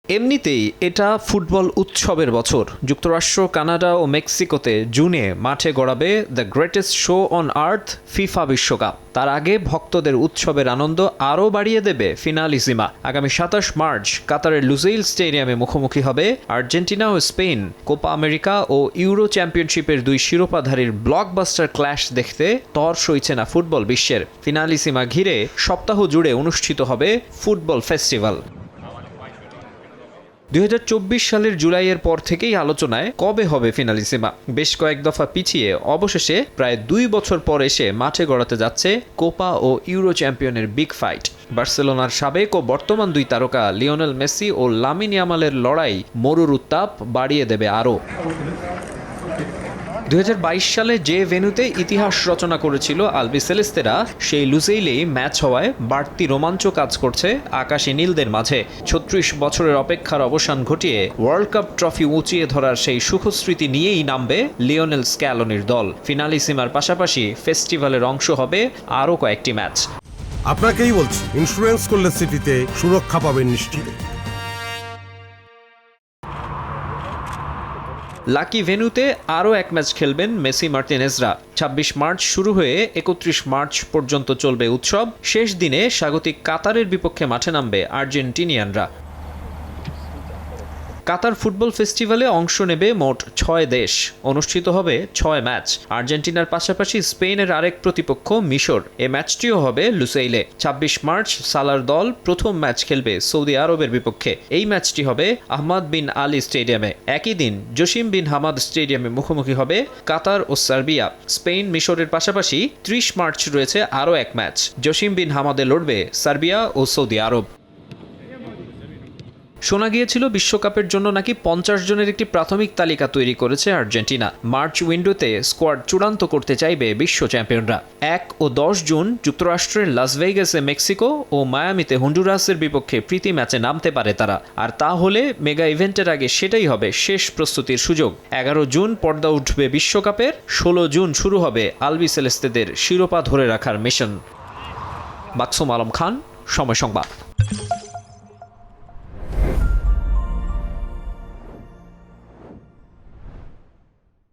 এমনিতেই এটা ফুটবল উৎসবের বছর। যুক্তরাষ্ট্র, কানাডা ও মেক্সিকোতে জুনে মাঠে গড়াবে the greatest show on earth FIFA বিশ্বকাপ। তার আগে ভক্তদের উৎসবের আনন্দ আরও বাড়িয়ে দেবে ফিনালিসিমা। আগামী ২৭ মার্চ কাতারের লুজেইল স্টেডিয়ামে মুখোমুখি হবে আর্জেন্টিনা ও স্পেন। কোপা আমেরিকা ও ইউরো চ্যাম্পিয়নশিপের দুই শিরোপাধারীর ব্লকবাস্টার ক্ল্যাশ দেখতে তর সইছে না ফুটবল বিশ্বের। ফিনালিসিমা ঘিরে সপ্তাহ জুড়ে অনুষ্ঠিত হবে ফুটবল ফেস্টিভ্যাল। ২০২৪ সালের জুলাইয়ের পর থেকেই আলোচনায় কবে হবে ফিনালিসিমা। বেশ কয়েক দফা পিছিয়ে অবশেষে প্রায় ২ বছর পর এসে মাঠে গড়াতে যাচ্ছে কোপা ও ইউরো চ্যাম্পিয়নের বিগ ফাইট। বার্সেলোনার সাবেক ও বর্তমান দুই তারকা লিওনেল মেসি ও লামিন ইয়ামালের লড়াই মরুর উত্তাপ বাড়িয়ে দেবে আরও। ২০২২ সালে যে ভেন্যুতে ইতিহাস রচনা করেছিল আলবিসেলেস্তেরা, সেই লুজেইলেই ম্যাচ হওয়ায় বাড়তি রোমাঞ্চ কাজ করছে আকাশী নীলদের মাঝে। ৩৬ বছরের অপেক্ষার অবসান ঘটিয়ে ওয়ার্ল্ড কাপ ট্রফি উঁচিয়ে ধরার সেই সুখস্মৃতি নিয়েই নামবে লিওনেল স্ক্যালোনির দল। ফিনালিসিমার পাশাপাশি ফেস্টিভ্যালের অংশ হবে আরও কয়েকটি ম্যাচ। আপনাকেই বলছি, ইন্স্যুরেন্স করলে সিটিতে সুরক্ষা পাবেন নিশ্চিত। লাকি ভেন্যুতে আরও এক ম্যাচ খেলবেন মেসি মার্টিনেজরা। ২৬ মার্চ শুরু হয়ে ৩১ মার্চ পর্যন্ত চলবে উৎসব। শেষ দিনে স্বাগতিক কাতারের বিপক্ষে মাঠে নামবে আর্জেন্টিনিয়ানরা। কাতার ফুটবল ফেস্টিভ্যালে অংশ নেবে মোট ৬ দেশ। অনুষ্ঠিত হবে ৬ ম্যাচ। আর্জেন্টিনার পাশাপাশি স্পেনের আরেক প্রতিপক্ষ মিশর। এ ম্যাচটিও হবে লুসেইলে। ২৬ মার্চ সালার দল প্রথম ম্যাচ খেলবে সৌদি আরবের বিপক্ষে। এই ম্যাচটি হবে আহমাদ বিন আলী স্টেডিয়ামে। একই দিন জসিম বিন হামাদ স্টেডিয়ামে মুখোমুখি হবে কাতার ও সার্বিয়া। স্পেন মিশরের পাশাপাশি ৩০ মার্চ রয়েছে আরও এক ম্যাচ। জসিম বিন হামাদে লড়বে সার্বিয়া ও সৌদি আরব। শোনা গিয়েছিল বিশ্বকাপের জন্য নাকি ৫০ জনের একটি প্রাথমিক তালিকা তৈরি করেছে আর্জেন্টিনা। মার্চ উইন্ডোতে স্কোয়াড চূড়ান্ত করতে চাইবে বিশ্ব চ্যাম্পিয়নরা। ১ ও ১০ জুন যুক্তরাষ্ট্রের লাস ভেগাসে মেক্সিকো ও মায়ামিতে হন্ডুরাসের বিপক্ষে প্রীতি ম্যাচে নামতে পারে তারা। আর তা হলে মেগা ইভেন্টের আগে সেটাই হবে শেষ প্রস্তুতির সুযোগ। ১১ জুন পর্দা উঠবে বিশ্বকাপের। ১৬ জুন শুরু হবে আলবিসেলেস্তেদের শিরোপা ধরে রাখার মিশন। মাকসুম আলম খান, সময় সংবাদ।